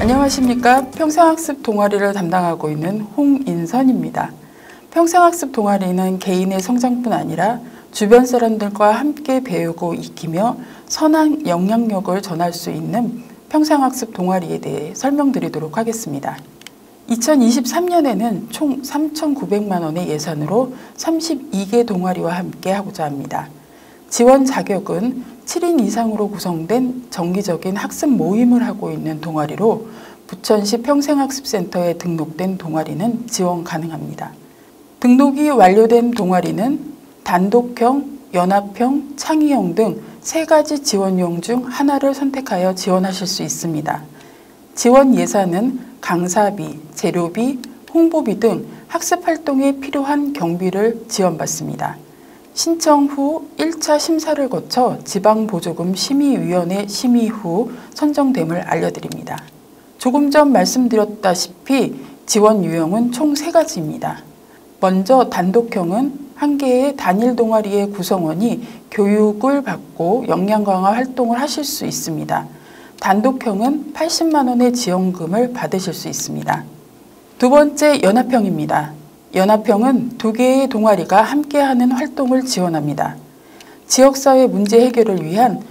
안녕하십니까. 평생학습 동아리를 담당하고 있는 홍인선입니다. 평생학습 동아리는 개인의 성장뿐 아니라 주변 사람들과 함께 배우고 익히며 선한 영향력을 전할 수 있는 평생학습 동아리에 대해 설명드리도록 하겠습니다. 2023년에는 총 3,900만 원의 예산으로 32개 동아리와 함께 하고자 합니다. 지원 자격은 7인 이상으로 구성된 정기적인 학습 모임을 하고 있는 동아리로 부천시 평생학습센터에 등록된 동아리는 지원 가능합니다. 등록이 완료된 동아리는 단독형, 연합형, 창의형 등 3가지 지원용 중 하나를 선택하여 지원하실 수 있습니다. 지원 예산은 강사비, 재료비, 홍보비 등 학습 활동에 필요한 경비를 지원받습니다. 신청 후 1차 심사를 거쳐 지방보조금 심의위원회 심의 후 선정됨을 알려드립니다. 조금 전 말씀드렸다시피 지원 유형은 총 3가지입니다. 먼저 단독형은 한 개의 단일 동아리의 구성원이 교육을 받고 역량 강화 활동을 하실 수 있습니다. 단독형은 80만 원의 지원금을 받으실 수 있습니다. 두 번째 연합형입니다. 연합형은 2개의 동아리가 함께하는 활동을 지원합니다. 지역사회 문제 해결을 위한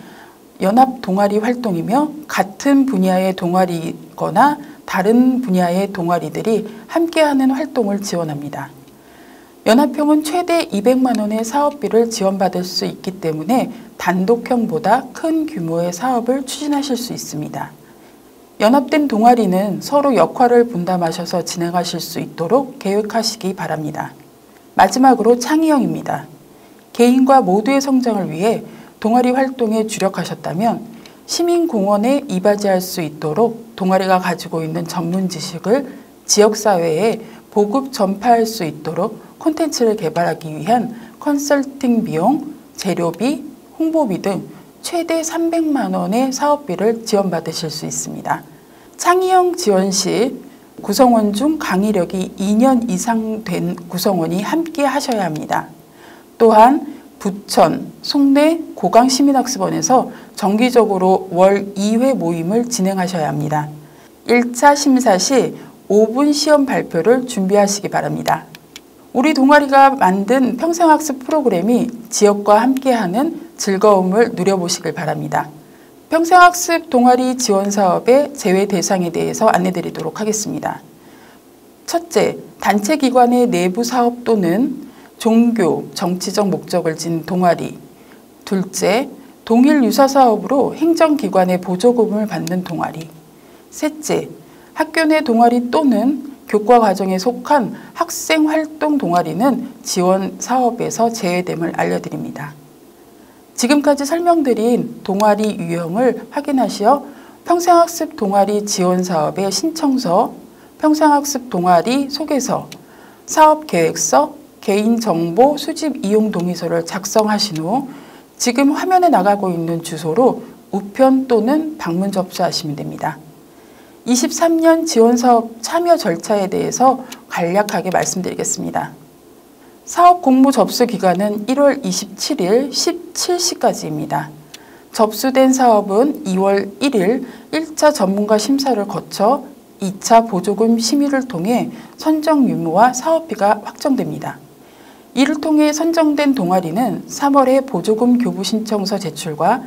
연합 동아리 활동이며 같은 분야의 동아리거나 다른 분야의 동아리들이 함께하는 활동을 지원합니다. 연합형은 최대 200만 원의 사업비를 지원받을 수 있기 때문에 단독형보다 큰 규모의 사업을 추진하실 수 있습니다. 연합된 동아리는 서로 역할을 분담하셔서 진행하실 수 있도록 계획하시기 바랍니다. 마지막으로 창의형입니다. 개인과 모두의 성장을 위해 동아리 활동에 주력하셨다면 시민공헌에 이바지할 수 있도록 동아리가 가지고 있는 전문 지식을 지역사회에 보급 전파할 수 있도록 콘텐츠를 개발하기 위한 컨설팅 비용, 재료비, 홍보비 등 최대 300만 원의 사업비를 지원받으실 수 있습니다. 창의형 지원 시 구성원 중 강의력이 2년 이상 된 구성원이 함께 하셔야 합니다. 또한 부천, 송내, 고강시민학습원에서 정기적으로 월 2회 모임을 진행하셔야 합니다. 1차 심사 시 5분 시험 발표를 준비하시기 바랍니다. 우리 동아리가 만든 평생학습 프로그램이 지역과 함께하는 즐거움을 누려보시길 바랍니다. 평생학습 동아리 지원 사업의 제외 대상에 대해서 안내드리도록 하겠습니다. 첫째, 단체기관의 내부 사업 또는 종교, 정치적 목적을 진 동아리. 둘째, 동일 유사 사업으로 행정기관의 보조금을 받는 동아리. 셋째, 학교 내 동아리 또는 교과 과정에 속한 학생활동 동아리는 지원 사업에서 제외됨을 알려드립니다. 지금까지 설명드린 동아리 유형을 확인하시어 평생학습 동아리 지원 사업의 신청서, 평생학습 동아리 소개서, 사업계획서, 개인정보 수집 이용 동의서를 작성하신 후 지금 화면에 나가고 있는 주소로 우편 또는 방문 접수하시면 됩니다. 23년 지원사업 참여 절차에 대해서 간략하게 말씀드리겠습니다. 사업 공모 접수 기간은 1월 27일 17시까지입니다. 접수된 사업은 2월 1일 1차 전문가 심사를 거쳐 2차 보조금 심의를 통해 선정 유무와 사업비가 확정됩니다. 이를 통해 선정된 동아리는 3월에 보조금 교부 신청서 제출과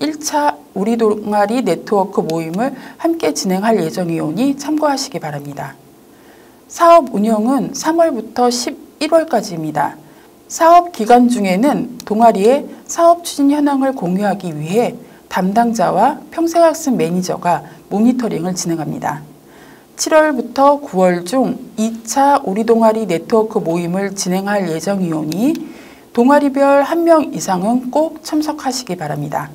1차 우리 동아리 네트워크 모임을 함께 진행할 예정이오니 참고하시기 바랍니다. 사업 운영은 3월부터 11월까지입니다. 사업 기간 중에는 동아리의 사업 추진 현황을 공유하기 위해 담당자와 평생학습 매니저가 모니터링을 진행합니다. 7월부터 9월 중 2차 우리 동아리 네트워크 모임을 진행할 예정이오니 동아리별 1명 이상은 꼭 참석하시기 바랍니다.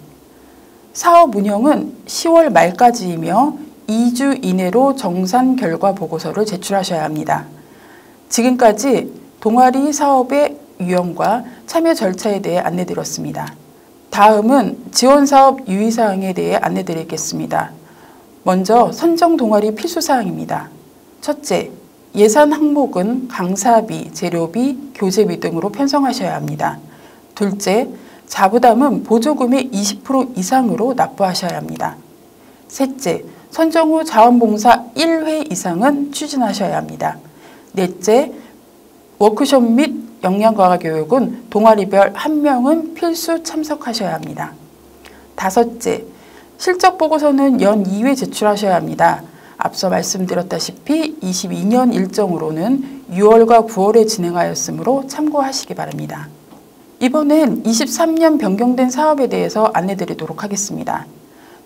사업 운영은 10월 말까지이며 2주 이내로 정산 결과 보고서를 제출하셔야 합니다. 지금까지 동아리 사업의 유형과 참여 절차에 대해 안내드렸습니다. 다음은 지원사업 유의사항에 대해 안내드리겠습니다. 먼저 선정 동아리 필수사항입니다. 첫째, 예산 항목은 강사비, 재료비, 교재비 등으로 편성하셔야 합니다. 둘째, 자부담은 보조금의 20% 이상으로 납부하셔야 합니다. 셋째, 선정 후 자원봉사 1회 이상은 추진하셔야 합니다. 넷째, 워크숍 및 역량과학 교육은 동아리별 1명은 필수 참석하셔야 합니다. 다섯째, 실적 보고서는 연 2회 제출하셔야 합니다. 앞서 말씀드렸다시피 22년 일정으로는 6월과 9월에 진행하였으므로 참고하시기 바랍니다. 이번엔 23년 변경된 사업에 대해서 안내드리도록 하겠습니다.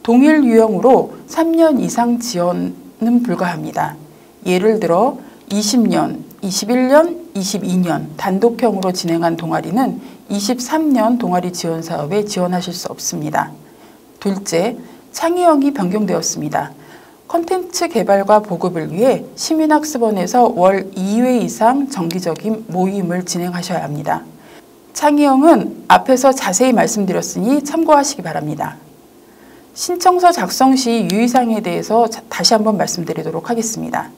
동일 유형으로 3년 이상 지원은 불가합니다. 예를 들어 20년, 21년, 22년 단독형으로 진행한 동아리는 23년 동아리 지원 사업에 지원하실 수 없습니다. 둘째, 창의형이 변경되었습니다. 콘텐츠 개발과 보급을 위해 시민학습원에서 월 2회 이상 정기적인 모임을 진행하셔야 합니다. 창의형은 앞에서 자세히 말씀드렸으니 참고하시기 바랍니다. 신청서 작성 시 유의사항에 대해서 다시 한번 말씀드리도록 하겠습니다.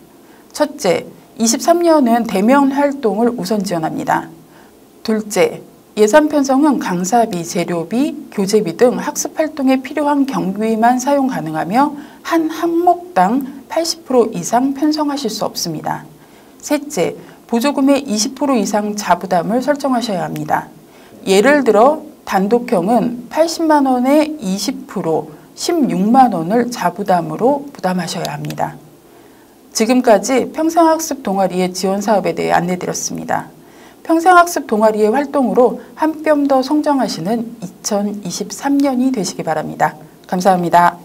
첫째, 23년은 대면 활동을 우선 지원합니다. 둘째, 예산 편성은 강사비, 재료비, 교재비 등 학습 활동에 필요한 경비만 사용 가능하며 한 항목당 80% 이상 편성하실 수 없습니다. 셋째, 보조금의 20% 이상 자부담을 설정하셔야 합니다. 예를 들어 단독형은 80만 원에 20%, 16만 원을 자부담으로 부담하셔야 합니다. 지금까지 평생학습 동아리의 지원 사업에 대해 안내드렸습니다. 평생학습 동아리의 활동으로 한 뼘 더 성장하시는 2023년이 되시기 바랍니다. 감사합니다.